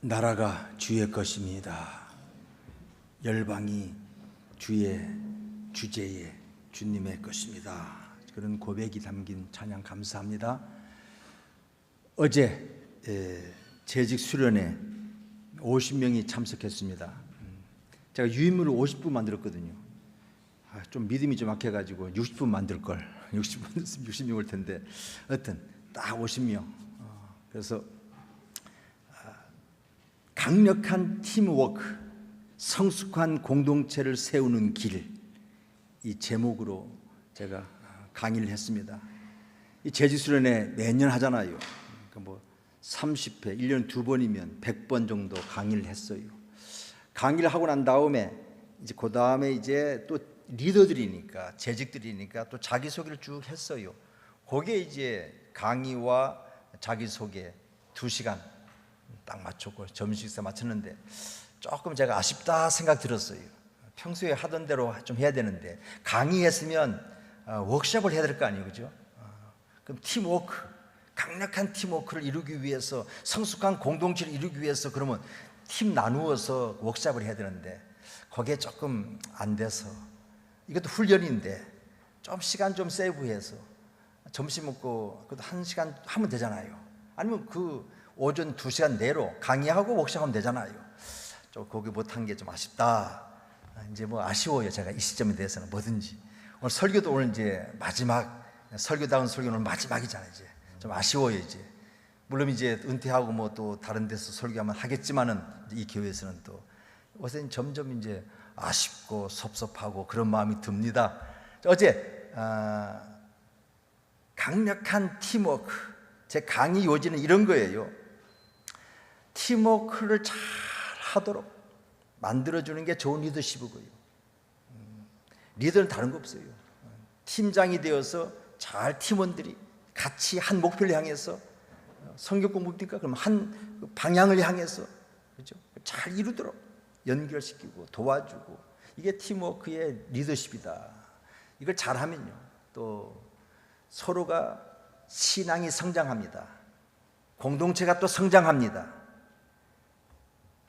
나라가 주의 것입니다. 열방이 주의 주제의 주님의 것입니다. 그런 고백이 담긴 찬양 감사합니다. 어제 재직 수련회 50명이 참석했습니다. 제가 유인물을 50분 만들었거든요. 좀 믿음이 좀 약해가지고 60분 만들 걸. 60분 60명 올 텐데 하여튼 딱 50명. 그래서 강력한 팀워크, 성숙한 공동체를 세우는 길, 이 제목으로 제가 강의를 했습니다. 이 재직수련회 매년 하잖아요. 그러니까 30회, 1년에 2번이면 100번 정도 강의를 했어요. 강의를 하고 난 다음에 이제 그 다음에 이제 또 리더들이니까, 재직들이니까 또 자기소개를 쭉 했어요. 거기에 이제 강의와 자기소개 2시간 딱 맞췄고 점심식사 마쳤는데 조금 제가 아쉽다 생각 들었어요. 평소에 하던 대로 좀 해야 되는데 강의했으면 워크숍을 해야 될 거 아니에요, 그죠? 그럼 팀워크, 강력한 팀워크를 이루기 위해서, 성숙한 공동체를 이루기 위해서 그러면 팀 나누어서 워크숍을 해야 되는데 거기에 조금 안 돼서, 이것도 훈련인데 좀 시간 좀 세이브해서 점심 먹고 그래도 1시간 하면 되잖아요. 아니면 그 오전 2시간 내로 강의하고 워크숍하면 되잖아요. 좀 거기 못한 게 좀 아쉽다. 이제 아쉬워요. 제가 이 시점에 대해서는 뭐든지. 오늘 설교도 오늘 이제 마지막, 설교다운 설교는 오늘 마지막이잖아요. 이제 좀 아쉬워요. 이제 물론 이제 은퇴하고 또 다른 데서 설교하면 하겠지만은 이 교회에서는 또 요새는 점점 이제 아쉽고 섭섭하고 그런 마음이 듭니다. 어제 강력한 팀워크, 제 강의 요지는 이런 거예요. 팀워크를 잘 하도록 만들어주는 게 좋은 리더십이고요. 리더는 다른 거 없어요. 팀장이 되어서 잘 팀원들이 같이 한 목표를 향해서, 성경 공부니까 그럼 한 방향을 향해서, 그렇죠? 잘 이루도록 연결시키고 도와주고, 이게 팀워크의 리더십이다. 이걸 잘하면요, 또 서로가 신앙이 성장합니다. 공동체가 또 성장합니다.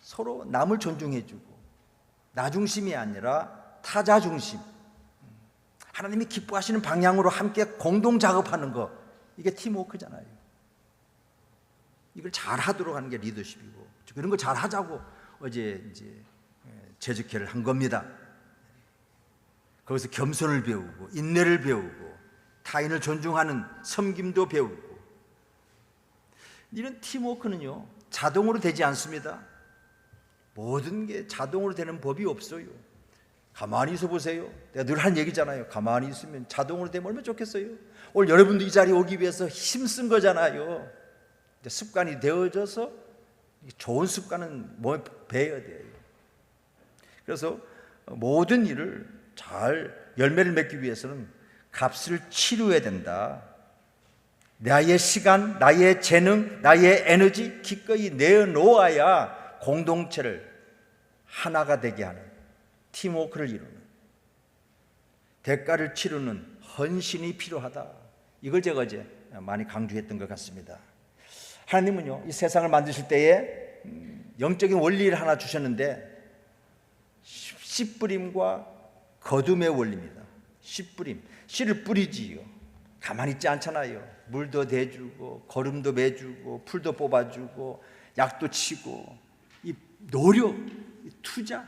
서로 남을 존중해주고, 나 중심이 아니라 타자 중심, 하나님이 기뻐하시는 방향으로 함께 공동 작업하는 거, 이게 팀워크잖아요. 이걸 잘 하도록 하는 게 리더십이고, 그런 거 잘 하자고 어제 이제 재직회를 한 겁니다. 거기서 겸손을 배우고, 인내를 배우고, 타인을 존중하는 섬김도 배우고. 이런 팀워크는요, 자동으로 되지 않습니다. 모든 게 자동으로 되는 법이 없어요. 가만히 있어 보세요. 내가 늘 한 얘기잖아요. 가만히 있으면 자동으로 되면 얼마나 좋겠어요. 오늘 여러분도 이 자리에 오기 위해서 힘쓴 거잖아요. 습관이 되어져서, 좋은 습관은 몸에 배어야 돼요. 그래서 모든 일을 잘 열매를 맺기 위해서는 값을 치르야 된다. 나의 시간, 나의 재능, 나의 에너지 기꺼이 내어놓아야 공동체를 하나가 되게 하는, 팀워크를 이루는, 대가를 치르는 헌신이 필요하다. 이걸 제가 어제 많이 강조했던 것 같습니다. 하나님은요, 이 세상을 만드실 때에 영적인 원리를 하나 주셨는데, 씨 뿌림과 거둠의 원리입니다. 씨 뿌림, 씨를 뿌리지요. 가만히 있지 않잖아요. 물도 대주고, 거름도 매주고, 풀도 뽑아주고, 약도 치고, 이 노력, 이 투자.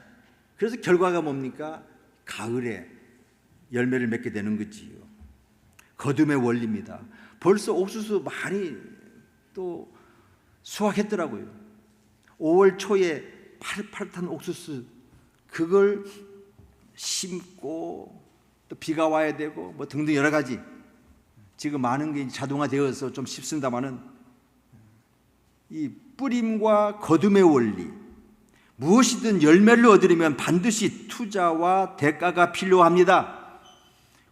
그래서 결과가 뭡니까? 가을에 열매를 맺게 되는 거지요. 거둠의 원리입니다. 벌써 옥수수 많이 또 수확했더라고요. 5월 초에 파릇파릇한 옥수수, 그걸 심고 또 비가 와야 되고 등등 여러 가지, 지금 많은 게 자동화되어서 좀 쉽습니다만은, 이 뿌림과 거둠의 원리, 무엇이든 열매를 얻으려면 반드시 투자와 대가가 필요합니다.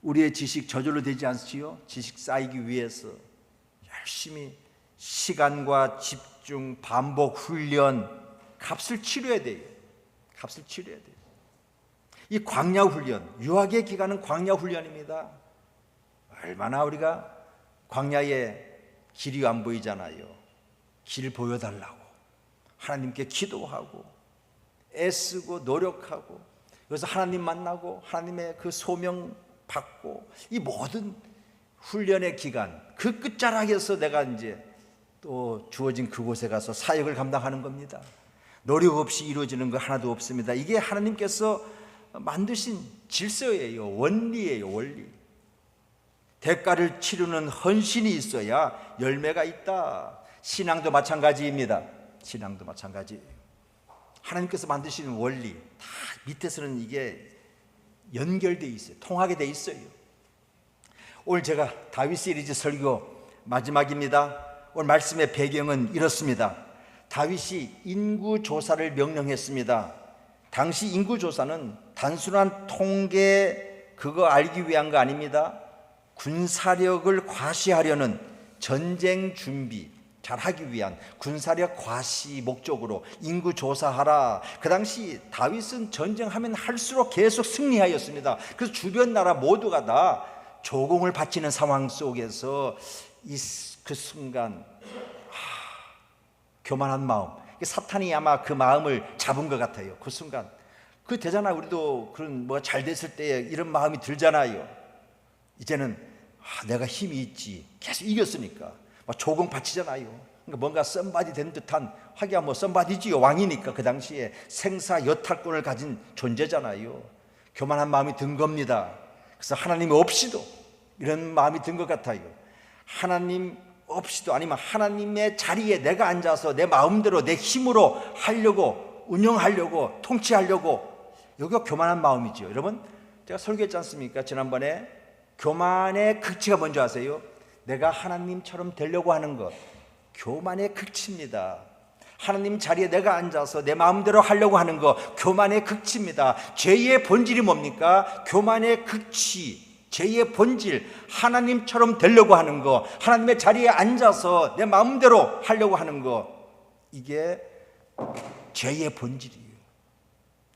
우리의 지식 저절로 되지 않지요. 지식 쌓이기 위해서 열심히 시간과 집중, 반복, 훈련, 값을 치러야 돼요. 값을 치러야 돼요. 이 광야 훈련, 유학의 기간은 광야 훈련입니다. 얼마나 우리가 광야에 길이 안 보이잖아요. 길 보여달라고 하나님께 기도하고 애쓰고 노력하고 그래서 하나님 만나고 하나님의 그 소명 받고 이 모든 훈련의 기간 그 끝자락에서 내가 이제 또 주어진 그곳에 가서 사역을 감당하는 겁니다. 노력 없이 이루어지는 거 하나도 없습니다. 이게 하나님께서 만드신 질서예요. 원리예요. 원리. 대가를 치르는 헌신이 있어야 열매가 있다. 신앙도 마찬가지입니다. 신앙도 마찬가지. 하나님께서 만드시는 원리 다 밑에서는 이게 연결되어 있어요. 통하게 되어 있어요. 오늘 제가 다윗 시리즈 설교 마지막입니다. 오늘 말씀의 배경은 이렇습니다. 다윗이 인구조사를 명령했습니다. 당시 인구조사는 단순한 통계 그거 알기 위한 거 아닙니다. 군사력을 과시하려는 전쟁 준비 잘하기 위한 군사력 과시 목적으로 인구조사하라. 그 당시 다윗은 전쟁하면 할수록 계속 승리하였습니다. 그래서 주변 나라 모두가 다 조공을 바치는 상황 속에서 그 순간 교만한 마음, 사탄이 아마 그 마음을 잡은 것 같아요. 그 순간 그 되잖아요. 우리도 그런 뭐 잘 됐을 때 이런 마음이 들잖아요. 이제는 내가 힘이 있지. 계속 이겼으니까 막 조공 바치잖아요. 그러니까 뭔가 썸바디 된 듯한 하기야 뭐 썸바디지요. 왕이니까 그 당시에 생사 여탈권을 가진 존재잖아요. 교만한 마음이 든 겁니다. 그래서 하나님 없이도 이런 마음이 든 것 같아요. 하나님 없이도 아니면 하나님의 자리에 내가 앉아서 내 마음대로 내 힘으로 하려고 운영하려고 통치하려고 여기가 교만한 마음이죠. 여러분 제가 설교했지 않습니까? 지난번에 교만의 극치가 뭔지 아세요? 내가 하나님처럼 되려고 하는 것 교만의 극치입니다. 하나님 자리에 내가 앉아서 내 마음대로 하려고 하는 것 교만의 극치입니다. 죄의 본질이 뭡니까? 교만의 극치. 죄의 본질, 하나님처럼 되려고 하는 거, 하나님의 자리에 앉아서 내 마음대로 하려고 하는 거, 이게 죄의 본질이에요.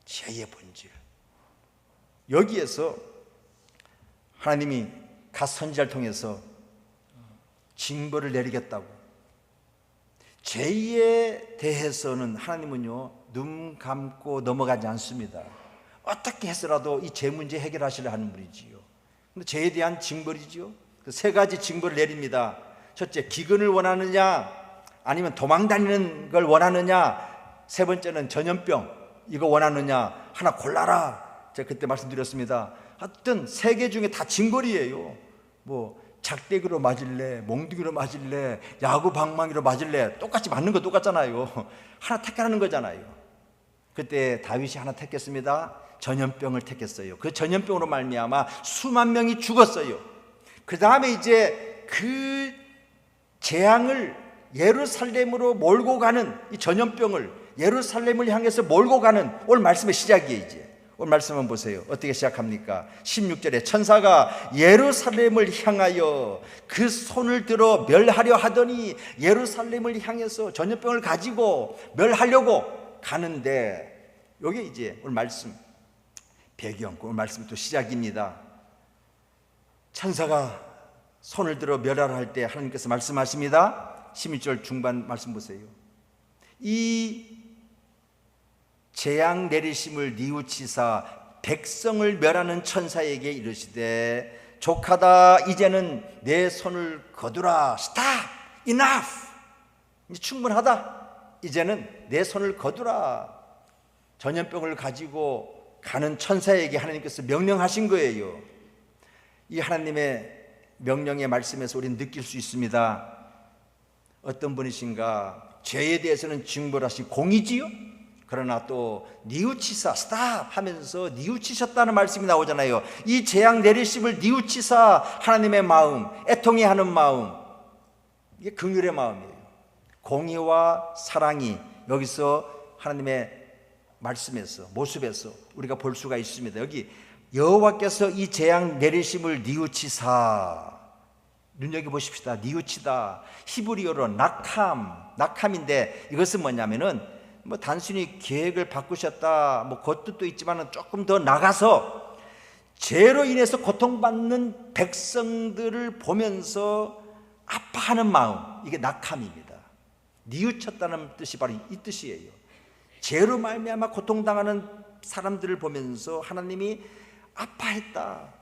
죄의 본질. 여기에서 하나님이 갓 선지자를 통해서 징벌을 내리겠다고. 죄에 대해서는 하나님은요 눈 감고 넘어가지 않습니다. 어떻게 해서라도 이 죄 문제 해결하시려 하는 분이지요. 근데 죄에 대한 징벌이지요. 세 가지 징벌을 내립니다. 첫째, 기근을 원하느냐, 아니면 도망 다니는 걸 원하느냐, 세 번째는 전염병 이거 원하느냐, 하나 골라라. 제가 그때 말씀드렸습니다. 하여튼 세 개 중에 다 징벌이에요. 뭐 작대기로 맞을래, 몽둥이로 맞을래, 야구 방망이로 맞을래, 똑같이 맞는 거 똑같잖아요. 하나 택하라는 거잖아요. 그때 다윗이 하나 택했습니다. 전염병을 택했어요. 그 전염병으로 말미암아 수만 명이 죽었어요. 그 다음에 이제 그 재앙을 예루살렘으로 몰고 가는 이 전염병을 예루살렘을 향해서 몰고 가는 오늘 말씀의 시작이에요. 이제 오늘 말씀은 보세요. 어떻게 시작합니까? 16절에 천사가 예루살렘을 향하여 그 손을 들어 멸하려 하더니 예루살렘을 향해서 전염병을 가지고 멸하려고 가는데 여기 이제 오늘 말씀 배경, 오늘 말씀이 또 시작입니다. 천사가 손을 들어 멸하라 할 때 하나님께서 말씀하십니다. 16절 중반 말씀 보세요. 이 재앙 내리심을 뉘우치사 백성을 멸하는 천사에게 이르시되 족하다 이제는 내 손을 거두라. Stop! Enough! 이제 충분하다. 이제는 내 손을 거두라. 전염병을 가지고 가는 천사에게 하나님께서 명령하신 거예요. 이 하나님의 명령의 말씀에서 우리는 느낄 수 있습니다. 어떤 분이신가? 죄에 대해서는 징벌하시 공이지요. 그러나 또 뉘우치사 스탑 하면서 뉘우치셨다는 말씀이 나오잖아요. 이 재앙 내리심을 뉘우치사 하나님의 마음, 애통해 하는 마음, 이게 긍휼의 마음이에요. 공의와 사랑이 여기서 하나님의 말씀에서 모습에서 우리가 볼 수가 있습니다. 여기 여호와께서 이 재앙 내리심을 뉘우치사, 눈여겨보십시다. 뉘우치다, 히브리어로 낙함인데 이것은 뭐냐면은 뭐 단순히 계획을 바꾸셨다 뭐 그 뜻도 있지만 조금 더 나가서 죄로 인해서 고통받는 백성들을 보면서 아파하는 마음, 이게 낙함입니다. 뉘우쳤다는 뜻이 바로 이 뜻이에요. 죄로 말미암아 고통당하는 사람들을 보면서 하나님이 아파했다.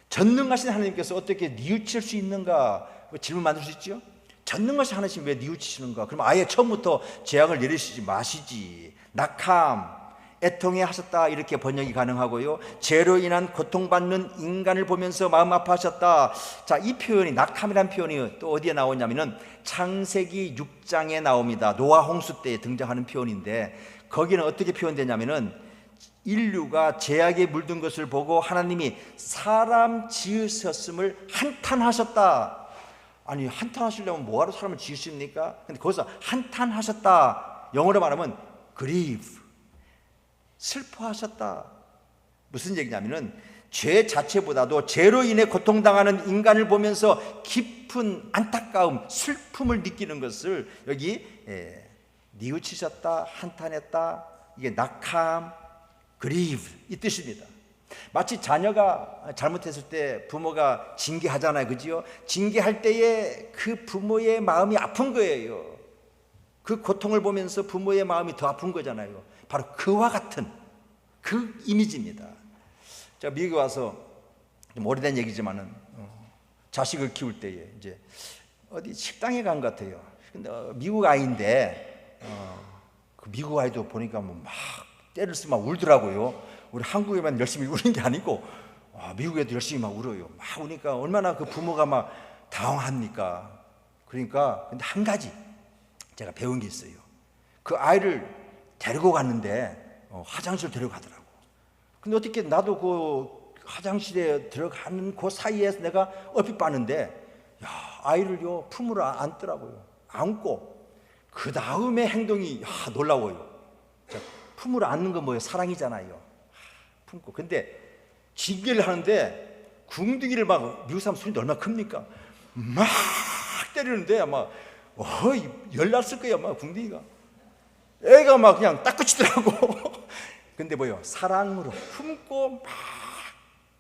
전능하신 하나님께서 어떻게 뉘우칠 수 있는가 질문 만들 수 있죠. 전능하신 하나님 왜 뉘우치시는가? 그럼 아예 처음부터 재앙을 내리시지 마시지. 낙함, 애통해 하셨다 이렇게 번역이 가능하고요. 죄로 인한 고통받는 인간을 보면서 마음 아파하셨다. 자, 이 표현이 낙함이라는 표현이 또 어디에 나오냐면은 창세기 6장에 나옵니다. 노아 홍수 때 등장하는 표현인데 거기는 어떻게 표현되냐면은 인류가 죄악에 물든 것을 보고 하나님이 사람 지으셨음을 한탄하셨다. 아니, 한탄하시려면 뭐하러 사람을 지으십니까? 근데 거기서 한탄하셨다. 영어로 말하면 grieve, 슬퍼하셨다. 무슨 얘기냐면은 죄 자체보다도 죄로 인해 고통당하는 인간을 보면서 깊은 안타까움, 슬픔을 느끼는 것을 여기 뉘우치셨다, 한탄했다. 이게 낙함, grieve 이 뜻입니다. 마치 자녀가 잘못했을 때 부모가 징계하잖아요, 그지요? 징계할 때에 그 부모의 마음이 아픈 거예요. 그 고통을 보면서 부모의 마음이 더 아픈 거잖아요. 바로 그와 같은 그 이미지입니다. 제가 미국에 와서 좀 오래된 얘기지만은 자식을 키울 때에 이제 어디 식당에 간 것 같아요. 근데 미국 아이인데 그 미국 아이도 보니까 뭐 막 때를 쓰고 막 울더라고요. 우리 한국에만 열심히 우는 게 아니고 미국에도 열심히 막 울어요. 막 우니까 얼마나 그 부모가 막 당황합니까? 그러니까 근데 한 가지 제가 배운 게 있어요. 그 아이를 데리고 갔는데 화장실 데려가더라고. 근데 어떻게 나도 그 화장실에 들어가는 그 사이에서 내가 얼핏 봤는데 아이를요 품으로 안더라고요. 안고 그 다음에 행동이 놀라워요. 품으로 안는 건 뭐예요? 사랑이잖아요. 품고. 근데 징계를 하는데 궁둥이를 막 미국 사람 손이 얼마나 큽니까? 막 때리는데 아마 열났을 거예요. 아마 궁둥이가. 애가 막 그냥 닦아치더라고. 근데 뭐예요? 사랑으로 품고 막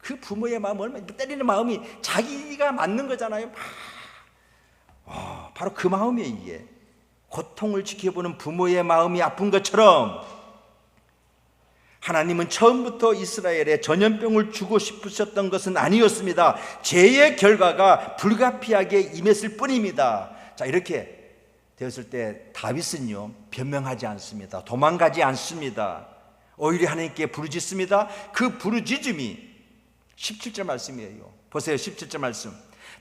그 부모의 마음 얼마나 때리는 마음이 자기가 맞는 거잖아요. 바로 그 마음이에요. 이게 고통을 지켜보는 부모의 마음이 아픈 것처럼 하나님은 처음부터 이스라엘에 전염병을 주고 싶으셨던 것은 아니었습니다. 죄의 결과가 불가피하게 임했을 뿐입니다. 자, 이렇게 되었을 때 다윗은요 변명하지 않습니다. 도망가지 않습니다. 오히려 하나님께 부르짖습니다. 그 부르짖음이 17절 말씀이에요. 보세요. 17절 말씀.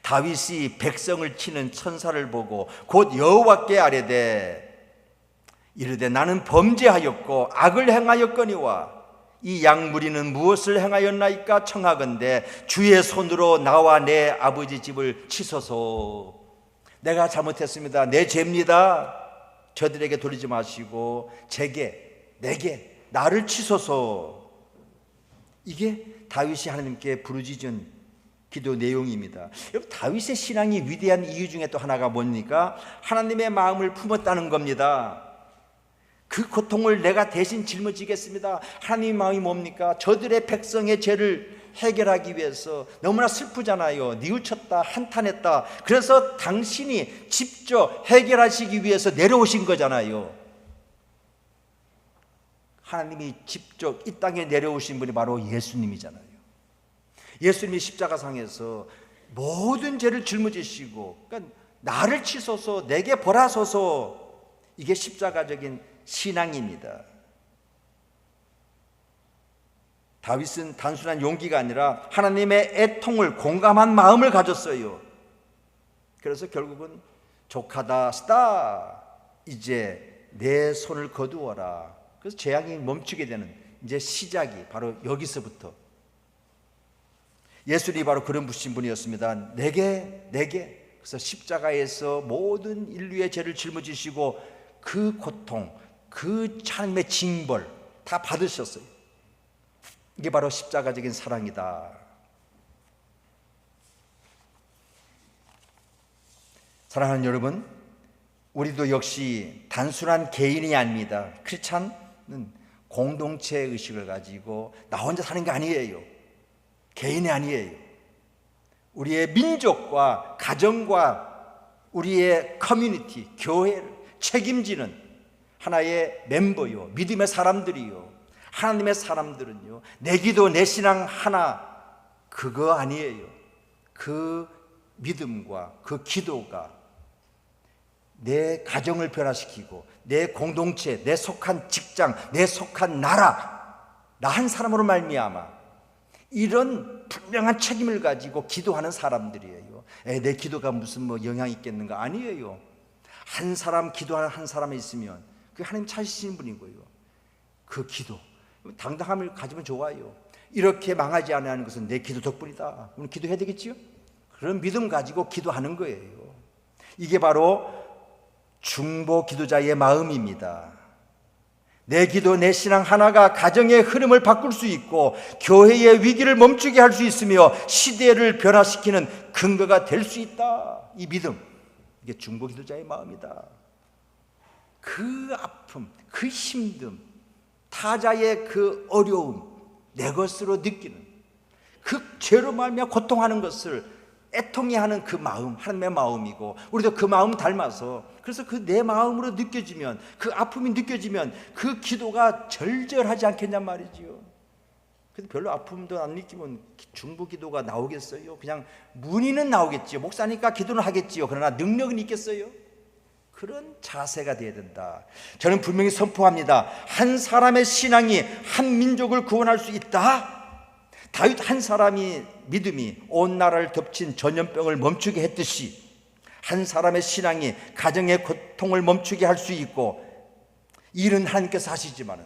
다윗이 백성을 치는 천사를 보고 곧 여호와께 아뢰되 이르되 나는 범죄하였고 악을 행하였거니와 이 양무리는 무엇을 행하였나이까 청하건대 주의 손으로 나와 내 아버지 집을 치소서. 내가 잘못했습니다. 내 죄입니다. 저들에게 돌리지 마시고 내게 나를 치소서. 이게 다윗이 하나님께 부르짖은 기도 내용입니다. 여러분, 다윗의 신앙이 위대한 이유 중에 또 하나가 뭡니까? 하나님의 마음을 품었다는 겁니다. 그 고통을 내가 대신 짊어지겠습니다. 하나님의 마음이 뭡니까? 저들의 백성의 죄를 해결하기 위해서 너무나 슬프잖아요. 뉘우쳤다, 한탄했다. 그래서 당신이 직접 해결하시기 위해서 내려오신 거잖아요. 하나님이 직접 이 땅에 내려오신 분이 바로 예수님이잖아요. 예수님이 십자가상에서 모든 죄를 짊어지시고 그러니까 나를 치소서, 내게 벌하소서. 이게 십자가적인 신앙입니다. 다윗은 단순한 용기가 아니라 하나님의 애통을 공감한 마음을 가졌어요. 그래서 결국은 족하다 스타 이제 내 손을 거두어라. 그래서 재앙이 멈추게 되는 이제 시작이 바로 여기서부터. 예수님이 바로 그런 분이었습니다. 내게 그래서 십자가에서 모든 인류의 죄를 짊어지시고 그 고통, 그 하나님의 징벌 다 받으셨어요. 이게 바로 십자가적인 사랑이다. 사랑하는 여러분, 우리도 역시 단순한 개인이 아닙니다. 크리스찬은 공동체 의식을 가지고 나 혼자 사는 게 아니에요. 개인이 아니에요. 우리의 민족과 가정과 우리의 커뮤니티, 교회를 책임지는 하나의 멤버요, 믿음의 사람들이요, 하나님의 사람들은요, 내 기도 내 신앙 하나 그거 아니에요. 그 믿음과 그 기도가 내 가정을 변화시키고 내 공동체, 내 속한 직장, 내 속한 나라, 나 한 사람으로 말미암아 이런 분명한 책임을 가지고 기도하는 사람들이에요. 내 기도가 무슨 뭐 영향이 있겠는가? 아니에요. 한 사람 기도하는 한 사람이 있으면 그 하나님 찾으시는 분이고요. 그 기도 당당함을 가지면 좋아요. 이렇게 망하지 않는 것은 내 기도 덕분이다. 그럼 기도해야 되겠지요? 그런 믿음 가지고 기도하는 거예요. 이게 바로 중보 기도자의 마음입니다. 내 기도 내 신앙 하나가 가정의 흐름을 바꿀 수 있고 교회의 위기를 멈추게 할 수 있으며 시대를 변화시키는 근거가 될 수 있다. 이 믿음, 이게 중보 기도자의 마음이다. 그 아픔, 그 힘듦, 타자의 그 어려움 내 것으로 느끼는, 그 죄로 말미암아 고통하는 것을 애통해하는 그 마음, 하나님의 마음이고 우리도 그 마음 닮아서, 그래서 그 내 마음으로 느껴지면, 그 아픔이 느껴지면 그 기도가 절절하지 않겠냔 말이지요. 근데 별로 아픔도 안 느끼면 중보 기도가 나오겠어요? 그냥 문의는 나오겠지요. 목사니까 기도는 하겠지요. 그러나 능력은 있겠어요? 그런 자세가 되어야 된다. 저는 분명히 선포합니다. 한 사람의 신앙이 한 민족을 구원할 수 있다. 다윗 한 사람이 믿음이 온 나라를 덮친 전염병을 멈추게 했듯이 한 사람의 신앙이 가정의 고통을 멈추게 할 수 있고, 일은 하나님께서 하시지만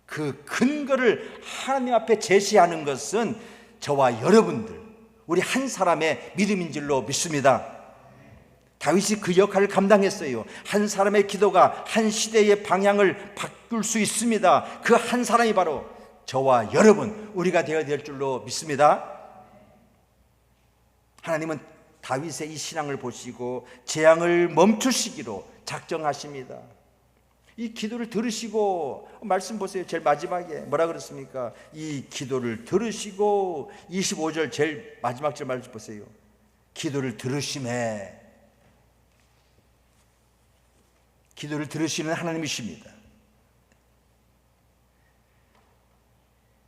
그 근거를 하나님 앞에 제시하는 것은 저와 여러분들, 우리 한 사람의 믿음인 줄로 믿습니다. 다윗이 그 역할을 감당했어요. 한 사람의 기도가 한 시대의 방향을 바꿀 수 있습니다. 그 한 사람이 바로 저와 여러분, 우리가 되어야 될 줄로 믿습니다. 하나님은 다윗의 이 신앙을 보시고 재앙을 멈추시기로 작정하십니다. 이 기도를 들으시고, 말씀 보세요. 제일 마지막에 뭐라 그랬습니까? 이 기도를 들으시고, 25절 제일 마지막 절 말씀 보세요. 기도를 들으심에, 기도를 들으시는 하나님이십니다.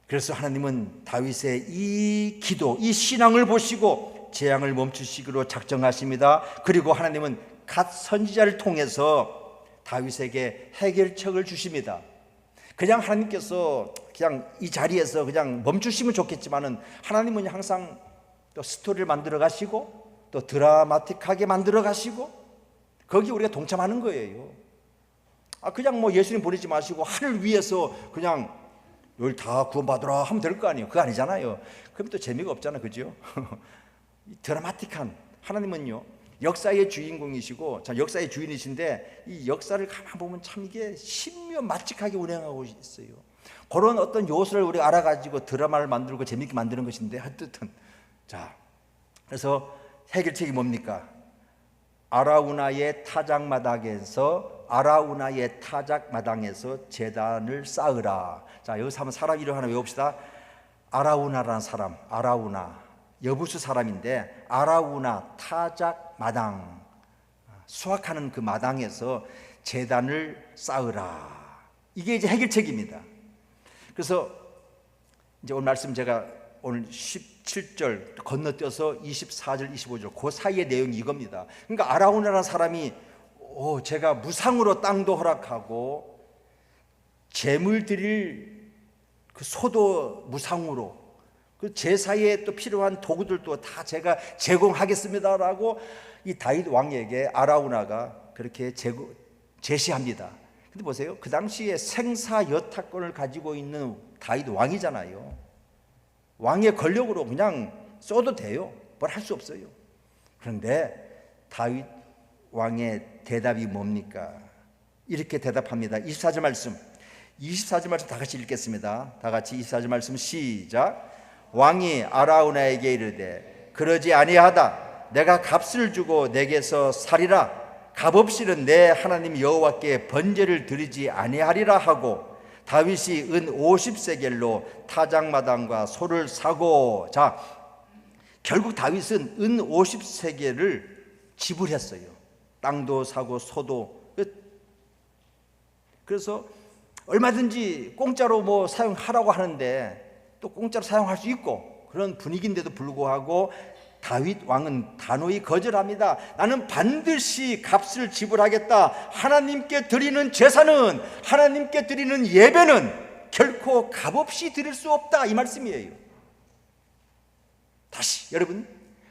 그래서 하나님은 다윗의 이 기도, 이 신앙을 보시고 재앙을 멈추시기로 작정하십니다. 그리고 하나님은 갓 선지자를 통해서 다윗에게 해결책을 주십니다. 그냥 하나님께서 그냥 이 자리에서 그냥 멈추시면 좋겠지만은, 하나님은 항상 또 스토리를 만들어 가시고 또 드라마틱하게 만들어 가시고 거기 우리가 동참하는 거예요. 그냥 뭐 예수님 보내지 마시고 하늘 위에서 그냥 여기 다 구원받으라 하면 될 거 아니에요. 그거 아니잖아요. 그럼 또 재미가 없잖아요. 그죠? 드라마틱한 하나님은요, 역사의 주인공이시고 역사의 주인이신데 이 역사를 가만 보면 참 이게 신묘맞직하게 운행하고 있어요. 그런 어떤 요소를 우리가 알아가지고 드라마를 만들고 재밌게 만드는 것인데, 하여튼 자, 그래서 해결책이 뭡니까? 아라우나의 타작마당에서 제단을 쌓으라. 자, 여기서 한번 사람 이름 하나 외웁시다. 아라우나라는 사람, 아라우나 여부수 사람인데, 아라우나 타작마당, 수확하는 그 마당에서 제단을 쌓으라. 이게 이제 해결책입니다. 그래서 이제 오늘 말씀 제가 오늘 17절 건너뛰어서 24절, 25절 그 사이의 내용이 이겁니다. 그러니까 아라우나라는 사람이 제가 무상으로 땅도 허락하고 제물 드릴 그 소도 무상으로, 그 제사에 또 필요한 도구들도 다 제가 제공하겠습니다라고 이 다윗 왕에게 아라우나가 그렇게 제시합니다. 근데 보세요. 그 당시에 생사 여타권을 가지고 있는 다윗 왕이잖아요. 왕의 권력으로 그냥 써도 돼요. 뭘 할 수 없어요. 그런데 다윗 왕의 대답이 뭡니까? 이렇게 대답합니다. 24절 말씀 다 같이 읽겠습니다. 다 같이 24절 말씀 시작. 왕이 아라우나에게 이르되 그러지 아니하다. 내가 값을 주고 내게서 살이라. 값 없이는 내 하나님 여호와께 번제를 드리지 아니하리라 하고, 다윗이 은 50세겔로 타작마당과 소를 사고, 자, 결국 다윗은 은 50세겔을 지불했어요. 땅도 사고 소도. 그래서 얼마든지 공짜로 뭐 사용하라고 하는데 또 공짜로 사용할 수 있고 그런 분위기인데도 불구하고 다윗 왕은 단호히 거절합니다. 나는 반드시 값을 지불하겠다. 하나님께 드리는 제사는, 하나님께 드리는 예배는 결코 값없이 드릴 수 없다, 이 말씀이에요. 다시 여러분,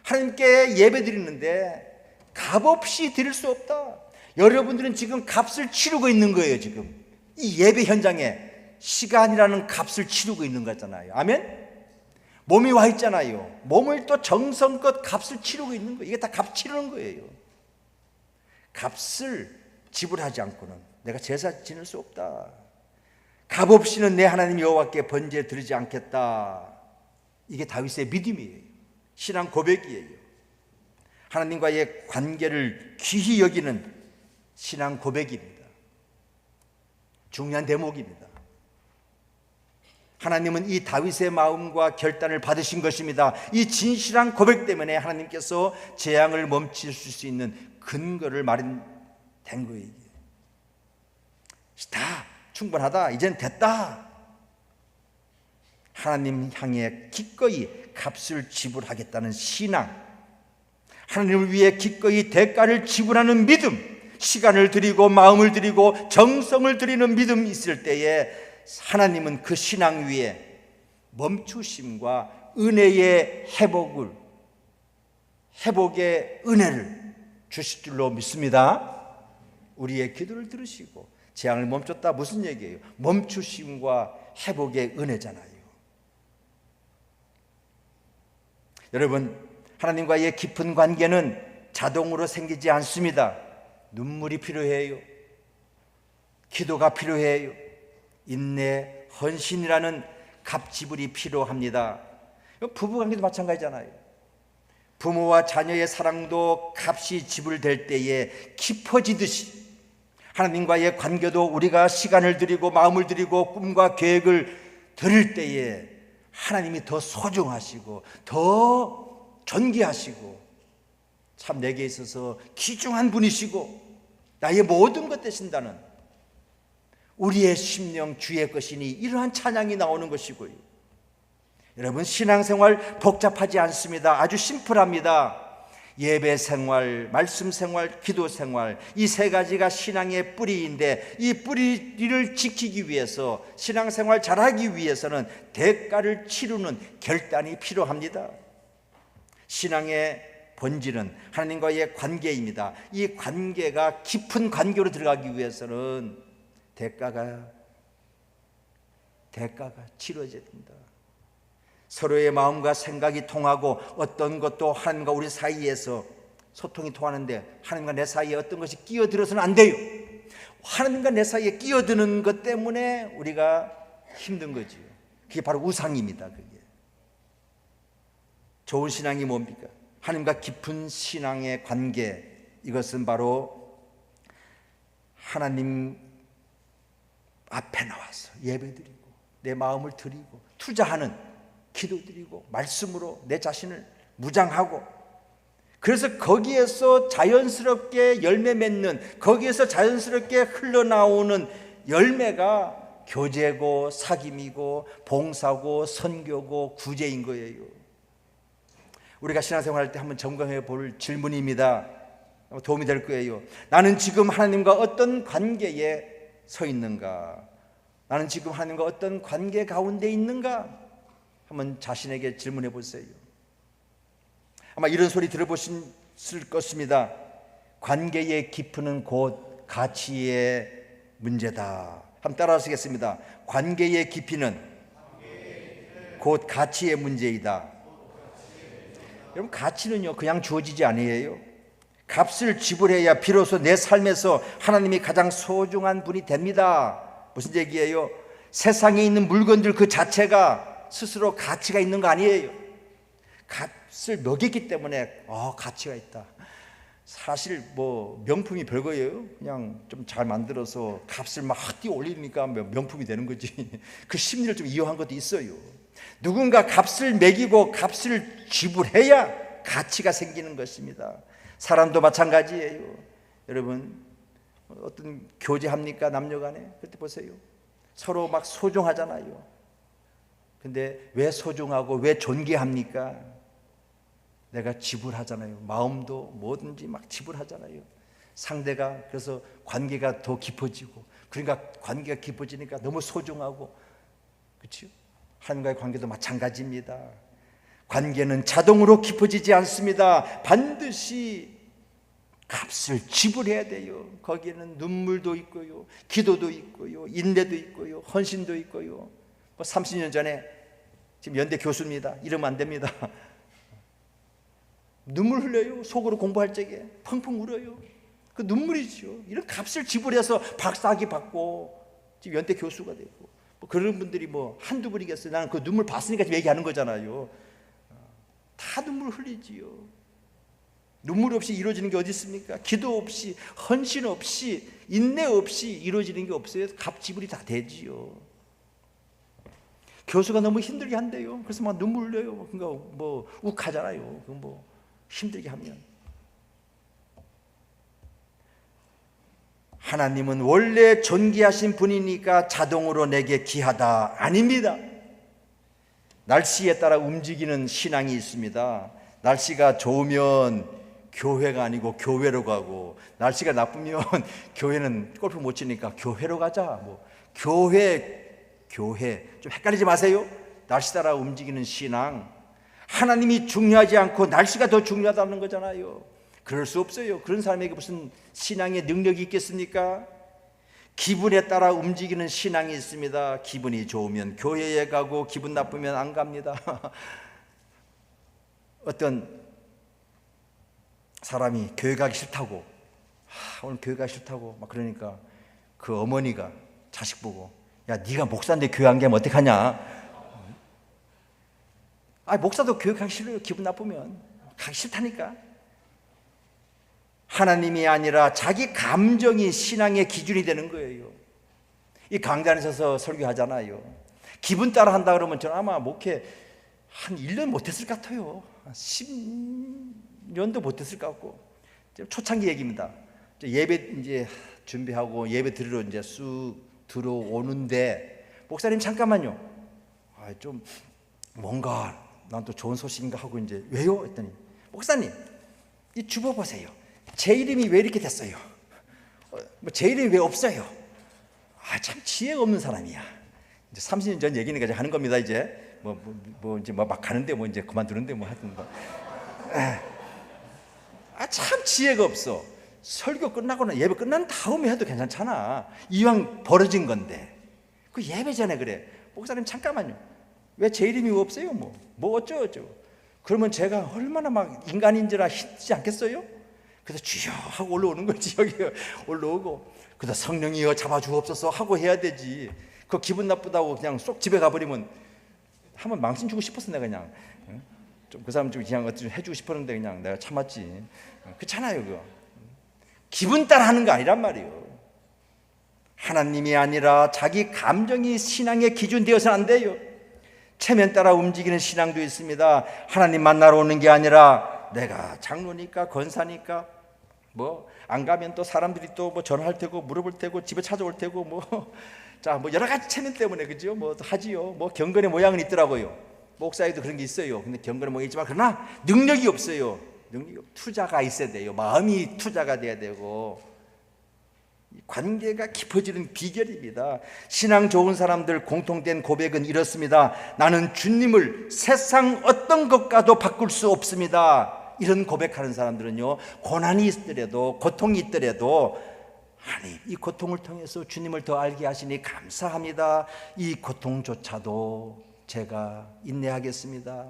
하나님께 예배 드리는데 값없이 드릴 수 없다. 여러분들은 지금 값을 치르고 있는 거예요. 지금 이 예배 현장에 시간이라는 값을 치르고 있는 거잖아요. 아멘? 몸이 와 있잖아요. 몸을 또 정성껏 값을 치르고 있는 거예요. 이게 다 값 치르는 거예요. 값을 지불하지 않고는 내가 제사 지낼 수 없다. 값 없이는 내 하나님 여호와께 번제 드리지 않겠다. 이게 다윗의 믿음이에요. 신앙 고백이에요. 하나님과의 관계를 귀히 여기는 신앙 고백입니다. 중요한 대목입니다. 하나님은 이 다윗의 마음과 결단을 받으신 것입니다. 이 진실한 고백 때문에 하나님께서 재앙을 멈출 수 있는 근거를 마련된 거예요. 다 충분하다, 이젠 됐다. 하나님 향해 기꺼이 값을 지불하겠다는 신앙, 하나님을 위해 기꺼이 대가를 지불하는 믿음, 시간을 드리고 마음을 드리고 정성을 드리는 믿음이 있을 때에 하나님은 그 신앙 위에 멈추심과 은혜의 회복의 은혜를 주실 줄로 믿습니다. 우리의 기도를 들으시고 재앙을 멈췄다, 무슨 얘기예요? 멈추심과 회복의 은혜잖아요. 여러분, 하나님과의 깊은 관계는 자동으로 생기지 않습니다. 눈물이 필요해요. 기도가 필요해요. 인내, 헌신이라는 값지불이 필요합니다. 부부관계도 마찬가지잖아요. 부모와 자녀의 사랑도 값이 지불될 때에 깊어지듯이 하나님과의 관계도 우리가 시간을 드리고 마음을 드리고 꿈과 계획을 드릴 때에 하나님이 더 소중하시고 더 존귀하시고 참 내게 있어서 귀중한 분이시고 나의 모든 것 되신다는 우리의 심령 주의 것이니 이러한 찬양이 나오는 것이고요. 여러분, 신앙생활 복잡하지 않습니다. 아주 심플합니다. 예배 생활, 말씀 생활, 기도 생활, 이 세 가지가 신앙의 뿌리인데 이 뿌리를 지키기 위해서, 신앙생활 잘하기 위해서는 대가를 치르는 결단이 필요합니다. 신앙의 본질은 하나님과의 관계입니다. 이 관계가 깊은 관계로 들어가기 위해서는 대가가 치러져야 됩니다. 서로의 마음과 생각이 통하고 어떤 것도 하나님과 우리 사이에서 소통이 통하는데 하나님과 내 사이에 어떤 것이 끼어들어서는 안 돼요. 하나님과 내 사이에 끼어드는 것 때문에 우리가 힘든 거지요. 그게 바로 우상입니다. 그게. 좋은 신앙이 뭡니까? 하나님과 깊은 신앙의 관계, 이것은 바로 하나님 앞에 나와서 예배드리고 내 마음을 드리고 투자하는, 기도드리고 말씀으로 내 자신을 무장하고, 그래서 거기에서 자연스럽게 열매 맺는, 거기에서 자연스럽게 흘러나오는 열매가 교제고 사귐이고 봉사고 선교고 구제인 거예요. 우리가 신앙생활할 때 한번 점검해 볼 질문입니다. 도움이 될 거예요. 나는 지금 하나님과 어떤 관계에 서 있는가? 나는 지금 하나님과 어떤 관계 가운데 있는가? 한번 자신에게 질문해 보세요. 아마 이런 소리 들어보셨을 것입니다. 관계의 깊이는 곧 가치의 문제다. 한번 따라 하시겠습니다. 관계의 깊이는 곧 가치의 문제이다. 여러분, 가치는요 그냥 주어지지 아니에요. 값을 지불해야 비로소 내 삶에서 하나님이 가장 소중한 분이 됩니다. 무슨 얘기예요? 세상에 있는 물건들 그 자체가 스스로 가치가 있는 거 아니에요. 값을 매겼기 때문에 가치가 있다. 사실 뭐 명품이 별거예요. 그냥 좀 잘 만들어서 값을 막 뛰어 올리니까 명품이 되는 거지. 그 심리를 좀 이용한 것도 있어요. 누군가 값을 매기고 값을 지불해야 가치가 생기는 것입니다. 사람도 마찬가지예요. 여러분 어떤 교제합니까? 남녀간에? 그때 보세요. 서로 막 소중하잖아요. 근데 왜 소중하고 왜 존귀합니까? 내가 지불하잖아요. 마음도 뭐든지 막 지불하잖아요. 상대가 그래서 관계가 더 깊어지고, 그러니까 관계가 깊어지니까 너무 소중하고, 그렇죠? 하나님과의 관계도 마찬가지입니다. 관계는 자동으로 깊어지지 않습니다. 반드시 값을 지불해야 돼요. 거기에는 눈물도 있고요, 기도도 있고요, 인내도 있고요, 헌신도 있고요. 30년 전에, 지금 연대 교수입니다. 이러면 안 됩니다. 눈물 흘려요. 속으로 공부할 적에 펑펑 울어요. 그 눈물이죠. 이런 값을 지불해서 박사학위 받고 지금 연대 교수가 되고, 그런 분들이 한두 분이겠어요. 나는 그 눈물 봤으니까 지금 얘기하는 거잖아요. 다 눈물 흘리지요. 눈물 없이 이루어지는 게 어디 있습니까? 기도 없이, 헌신 없이, 인내 없이 이루어지는 게 없어요. 값 지불이 다 되지요. 교수가 너무 힘들게 한대요. 그래서 막 눈물 흘려요. 그러니까 욱하잖아요. 힘들게 하면. 하나님은 원래 존귀하신 분이니까 자동으로 내게 귀하다? 아닙니다. 날씨에 따라 움직이는 신앙이 있습니다. 날씨가 좋으면 교회가 아니고 교회로 가고, 날씨가 나쁘면 교회는 골프 못 치니까 교회로 가자. 교회 좀 헷갈리지 마세요. 날씨 따라 움직이는 신앙, 하나님이 중요하지 않고 날씨가 더 중요하다는 거잖아요. 그럴 수 없어요. 그런 사람에게 무슨 신앙의 능력이 있겠습니까? 기분에 따라 움직이는 신앙이 있습니다. 기분이 좋으면 교회에 가고 기분 나쁘면 안 갑니다. 어떤 사람이 교회 가기 싫다고, 오늘 교회 가기 싫다고 막 그러니까 그 어머니가 자식 보고, 야, 네가 목사인데 교회 안 가면 어떡하냐? 목사도 교회 가기 싫어요. 기분 나쁘면 가기 싫다니까. 하나님이 아니라 자기 감정이 신앙의 기준이 되는 거예요. 이 강단에 서서 설교하잖아요. 기분 따라 한다 그러면 저는 아마 목회 한 1년 못했을 것 같아요. 10년도 못했을 것 같고. 초창기 얘기입니다. 예배 이제 준비하고 예배 드리러 이제 쑥 들어오는데, 목사님 잠깐만요. 좀 뭔가 난 또 좋은 소식인가 하고 이제, 왜요? 했더니, 목사님 이 주보 보세요. 제 이름이 왜 이렇게 됐어요? 제 이름이 왜 없어요? 참 지혜가 없는 사람이야. 이제 30년 전 얘기니까 이제 하는 겁니다. 이제 이제 막 가는데 이제 그만두는데 하여튼 참 지혜가 없어. 설교 끝나거나 예배 끝난 다음에 해도 괜찮잖아. 이왕 벌어진 건데. 그 예배 전에 그래. 목사님 잠깐만요. 왜 제 이름이 없어요? 어쩌고. 그러면 제가 얼마나 막 인간인지라 힘들지 않겠어요? 그래서 주여 하고 올라오는 거지. 여기 올라오고, 그래서 성령이여 잡아주옵소서 하고 해야 되지. 그 기분 나쁘다고 그냥 쏙 집에 가버리면, 한번 망신 주고 싶었어. 내가 그냥 좀 그 사람 좀 그냥 해주고 싶었는데 그냥 내가 참았지. 그렇잖아요. 그거 기분 따라 하는 거 아니란 말이에요. 하나님이 아니라 자기 감정이 신앙의 기준 되어서는 안 돼요. 체면 따라 움직이는 신앙도 있습니다. 하나님 만나러 오는 게 아니라 내가 장로니까 권사니까 안 가면 또 사람들이 또 전화할 테고 물어볼 테고 집에 찾아올 테고 여러 가지 체면 때문에, 그죠? 하지요. 경건의 모양은 있더라고요. 목사에도 그런 게 있어요. 근데 경건의 모양이 있지만 그러나 능력이 없어요. 투자가 있어야 돼요. 마음이 투자가 돼야 되고, 관계가 깊어지는 비결입니다. 신앙 좋은 사람들 공통된 고백은 이렇습니다. 나는 주님을 세상 어떤 것과도 바꿀 수 없습니다. 이런 고백하는 사람들은요, 고난이 있더라도, 고통이 있더라도, 하나님 이 고통을 통해서 주님을 더 알게 하시니 감사합니다. 이 고통조차도 제가 인내하겠습니다.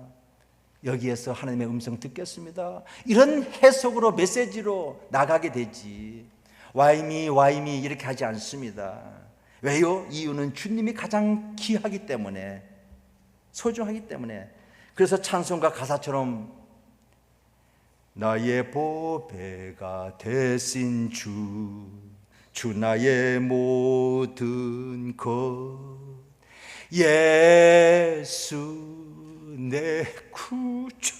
여기에서 하나님의 음성 듣겠습니다. 이런 해석으로, 메시지로 나가게 되지, 와이미 이렇게 하지 않습니다. 왜요? 이유는 주님이 가장 귀하기 때문에, 소중하기 때문에. 그래서 찬송가 가사처럼 나의 보배가 되신 주 나의 모든 것, 예수 내 구주.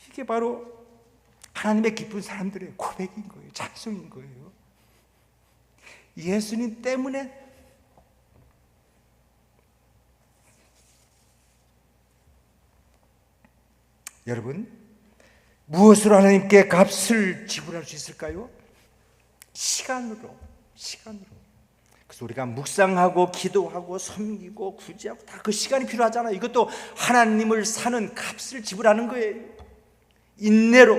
이게 바로 하나님의 기쁜 사람들의 고백인 거예요. 찬송인 거예요. 예수님 때문에 여러분, 무엇으로 하나님께 값을 지불할 수 있을까요? 시간으로. 그래서 우리가 묵상하고 기도하고 섬기고 구제하고 다 그 시간이 필요하잖아요. 이것도 하나님을 사는 값을 지불하는 거예요. 인내로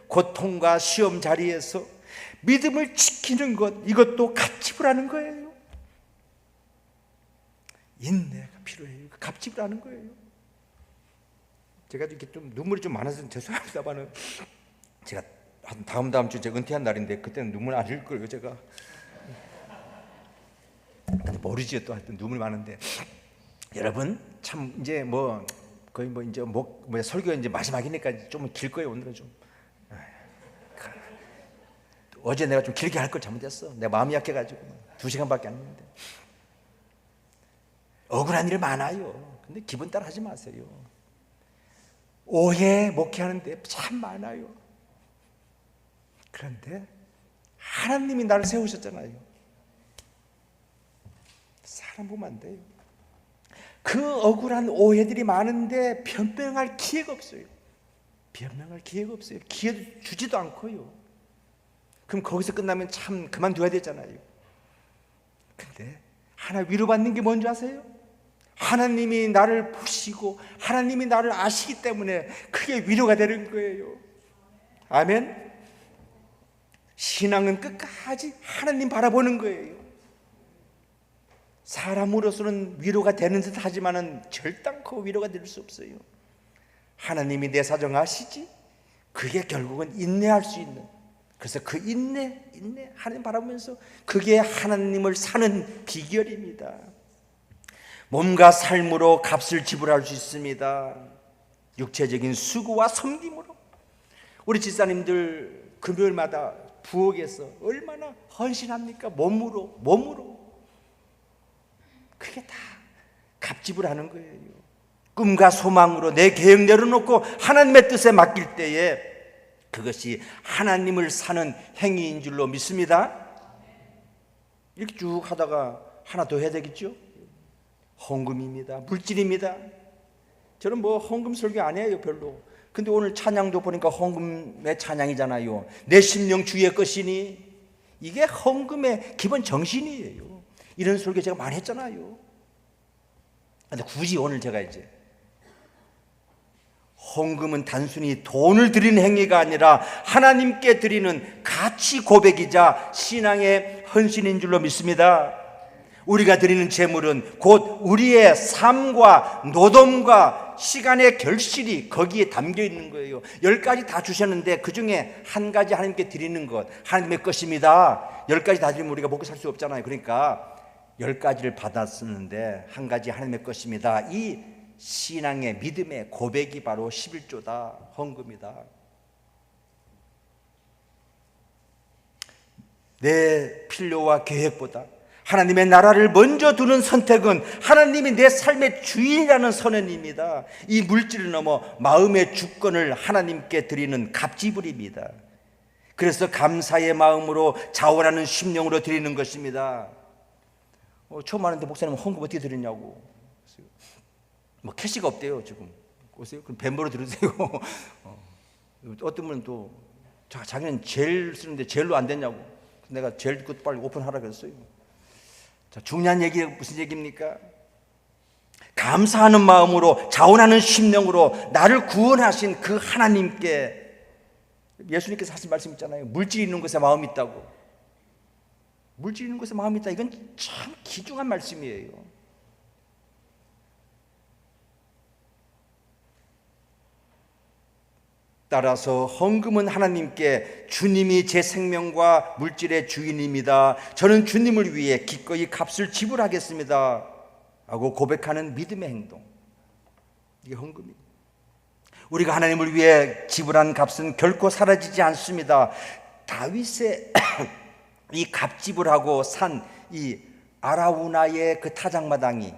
고통과 시험 자리에서 믿음을 지키는 것, 이것도 값 지불하는 거예요. 인내가 필요해요. 값 지불하는 거예요. 제가 이렇게 좀 눈물이 좀 많아서 죄송합니다만은, 제가 다음 주 제가 은퇴한 날인데 그때는 눈물 안 흘릴 거예요. 제가 근데 모르지요. 또 하여튼 눈물 많은데, 여러분 참 이제 뭐 거의 뭐 이제 설교 이제 마지막이니까 좀 길 거예요. 오늘은 좀. 어제 내가 좀 길게 할 걸 잘못했어. 내가 마음이 약해가지고 2시간밖에 안 했는데. 억울한 일 많아요. 근데 기분 따라 하지 마세요. 오해 목회하는데 참 많아요. 그런데 하나님이 나를 세우셨잖아요. 사람 보면 안 돼요. 그 억울한 오해들이 많은데 변명할 기회가 없어요. 기회도 주지도 않고요. 그럼 거기서 끝나면 참 그만둬야 되잖아요. 근데 하나 위로받는 게 뭔지 아세요? 하나님이 나를 보시고 하나님이 나를 아시기 때문에 그게 위로가 되는 거예요. 아멘. 신앙은 끝까지 하나님 바라보는 거예요. 사람으로서는 위로가 되는 듯 하지만은 절단코 위로가 될 수 없어요. 하나님이 내 사정 아시지? 그게 결국은 인내할 수 있는, 그래서 그 인내 하나님 바라보면서, 그게 하나님을 사는 비결입니다. 몸과 삶으로 값을 지불할 수 있습니다. 육체적인 수고와 섬김으로. 우리 집사님들 금요일마다 부엌에서 얼마나 헌신합니까? 몸으로. 그게 다 값지불하는 거예요. 꿈과 소망으로 내 계획 내려놓고 하나님의 뜻에 맡길 때에 그것이 하나님을 사는 행위인 줄로 믿습니다. 이렇게 쭉 하다가 하나 더 해야 되겠죠? 헌금입니다. 물질입니다. 저는 뭐 헌금 설교 안 해요, 별로. 근데 오늘 찬양도 보니까 헌금의 찬양이잖아요. 내 심령 주의 것이니. 이게 헌금의 기본 정신이에요. 이런 설교 제가 많이 했잖아요. 근데 굳이 오늘 제가 이제, 헌금은 단순히 돈을 드리는 행위가 아니라 하나님께 드리는 가치 고백이자 신앙의 헌신인 줄로 믿습니다. 우리가 드리는 제물은 곧 우리의 삶과 노동과 시간의 결실이 거기에 담겨 있는 거예요. 10가지 다 주셨는데 그 중에 한 가지 하나님께 드리는 것, 하나님의 것입니다. 10가지 다 드리면 우리가 먹고 살 수 없잖아요. 그러니까 10가지를 받았었는데 한 가지 하나님의 것입니다. 이 신앙의 믿음의 고백이 바로 11조다, 헌금이다. 내 필요와 계획보다 하나님의 나라를 먼저 두는 선택은 하나님이 내 삶의 주인이라는 선언입니다. 이 물질을 넘어 마음의 주권을 하나님께 드리는 값지불입니다. 그래서 감사의 마음으로 자원하는 심령으로 드리는 것입니다. 처음 하는데 목사님 헌금 어떻게 드리냐고. 뭐 캐시가 없대요 지금. 오세요? 그럼 뱀보로 들으세요. 어떤 분은 또 자기는 젤 쓰는데 젤로 안 됐냐고. 내가 젤 그것도 빨리 오픈하라 그랬어요. 자, 중요한 얘기 무슨 얘기입니까? 감사하는 마음으로 자원하는 심령으로 나를 구원하신 그 하나님께, 예수님께서 하신 말씀 있잖아요. 물질 있는 것에 마음이 있다고. 물질 있는 것에 마음이 있다. 이건 참 귀중한 말씀이에요. 따라서 헌금은 하나님께 주님이 제 생명과 물질의 주인입니다. 저는 주님을 위해 기꺼이 값을 지불하겠습니다. 하고 고백하는 믿음의 행동. 이게 헌금입니다. 우리가 하나님을 위해 지불한 값은 결코 사라지지 않습니다. 다윗의 이 값지불하고 산 이 아라우나의 그 타작마당이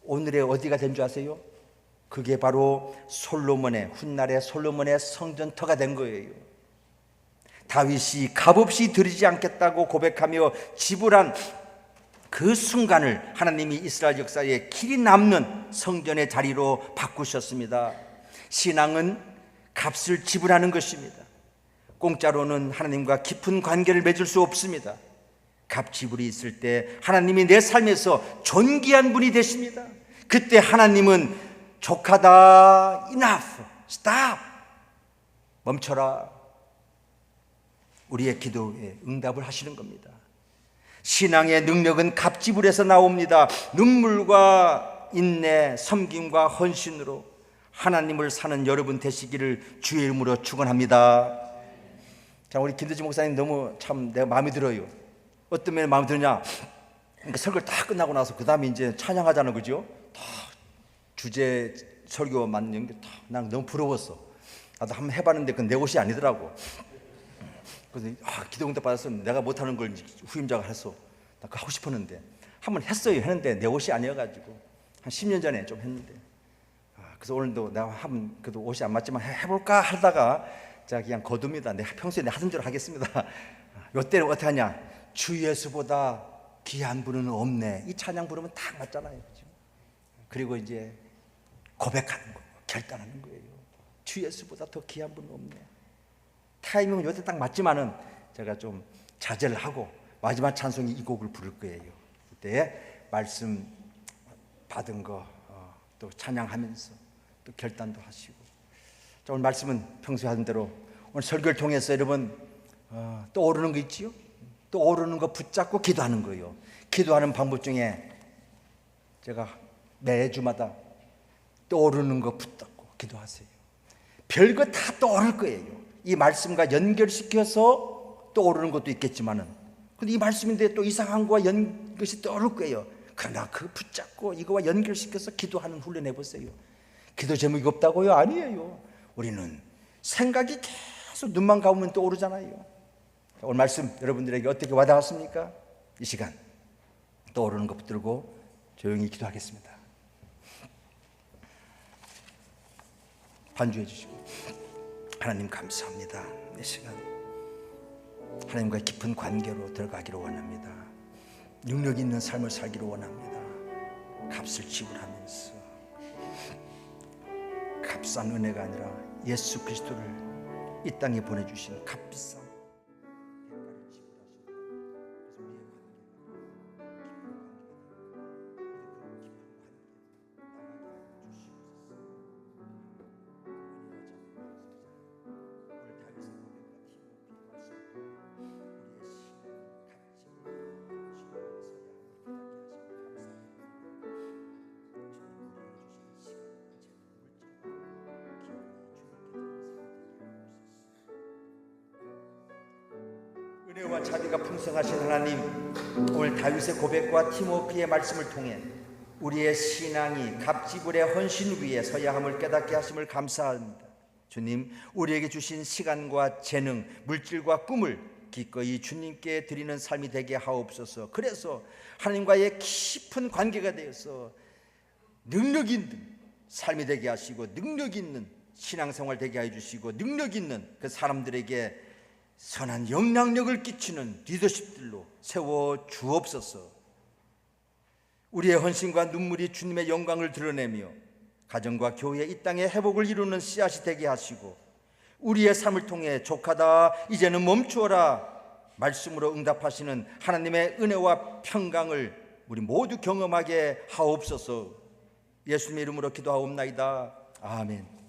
오늘의 어디가 된 줄 아세요? 그게 바로 솔로몬의 훗날의 솔로몬의 성전터가 된 거예요. 다윗이 값없이 드리지 않겠다고 고백하며 지불한 그 순간을 하나님이 이스라엘 역사에 길이 남는 성전의 자리로 바꾸셨습니다. 신앙은 값을 지불하는 것입니다. 공짜로는 하나님과 깊은 관계를 맺을 수 없습니다. 값 지불이 있을 때 하나님이 내 삶에서 존귀한 분이 되십니다. 그때 하나님은 족하다, enough, stop, 멈춰라, 우리의 기도에 응답을 하시는 겁니다. 신앙의 능력은 값 지불에서 나옵니다. 눈물과 인내, 섬김과 헌신으로 하나님을 사는 여러분 되시기를 주의 이름으로 축원합니다. 자, 우리 김대지 목사님 너무 참 내가 마음에 들어요. 어떤 면에 마음에 드느냐? 그러니까 설교를 다 끝나고 나서 그 다음에 이제 찬양하자는 거죠. 다 주제 설교 맞는 게 난 너무 부러웠어. 나도 한번 해봤는데 그건 내 옷이 아니더라고. 그래서 기도 응답 받았으면 내가 못하는 걸 후임자가 했어. 나 그거 하고 싶었는데 한번 했어요. 했는데 내 옷이 아니어가지고 한 10년 전에 좀 했는데 그래서 오늘도 내가 한번 그래도 옷이 안 맞지만 해볼까 하다가 제가 그냥 거둡니다. 내가 평소에 내 하던 대로 하겠습니다. 이때는 어떻게 하냐? 주 예수보다 귀한 분은 없네. 이 찬양 부르면 딱 맞잖아요. 그렇죠? 그리고 이제 고백하는 거예요. 결단하는 거예요. 주 예수보다 더 귀한 분은 없네. 타이밍은 요때 딱 맞지만은 제가 좀 자제를 하고 마지막 찬송이 이 곡을 부를 거예요. 그때 말씀 받은 거 또 찬양하면서 또 결단도 하시고. 자, 오늘 말씀은 평소에 하던 대로 오늘 설교를 통해서 여러분 떠오르는 거 있지요? 떠오르는 거 붙잡고 기도하는 거예요. 기도하는 방법 중에 제가 매주마다 떠오르는 거 붙잡고 기도하세요. 별거 다 떠오를 거예요. 이 말씀과 연결시켜서 떠오르는 것도 있겠지만은, 근데 이 말씀인데 또 이상한 거와 것이 떠오를 거예요. 그러나 그 붙잡고 이거와 연결시켜서 기도하는 훈련 해보세요. 기도 제목이 없다고요? 아니에요. 우리는 생각이 계속 눈만 감으면 떠오르잖아요. 오늘 말씀 여러분들에게 어떻게 와닿았습니까? 이 시간 떠오르는 것 붙들고 조용히 기도하겠습니다. 반주해 주시고. 하나님 감사합니다. 이 시간 하나님과 깊은 관계로 들어가기를 원합니다. 능력 있는 삶을 살기를 원합니다. 값을 지불하면서 값싼 은혜가 아니라 예수 그리스도를 이 땅에 보내주신 값비싼 은혜와 자비가 풍성하신 하나님, 오늘 다윗의 고백과 티모피의 말씀을 통해 우리의 신앙이 값지불의 헌신 위에 서야 함을 깨닫게 하심을 감사합니다. 주님, 우리에게 주신 시간과 재능, 물질과 꿈을 기꺼이 주님께 드리는 삶이 되게 하옵소서. 그래서 하나님과의 깊은 관계가 되어서 능력 있는 삶이 되게 하시고, 능력 있는 신앙생활 되게 해주시고, 능력 있는 그 사람들에게 선한 영향력을 끼치는 리더십들로 세워 주옵소서. 우리의 헌신과 눈물이 주님의 영광을 드러내며 가정과 교회 이 땅의 회복을 이루는 씨앗이 되게 하시고, 우리의 삶을 통해 족하다 이제는 멈추어라 말씀으로 응답하시는 하나님의 은혜와 평강을 우리 모두 경험하게 하옵소서. 예수님의 이름으로 기도하옵나이다. 아멘.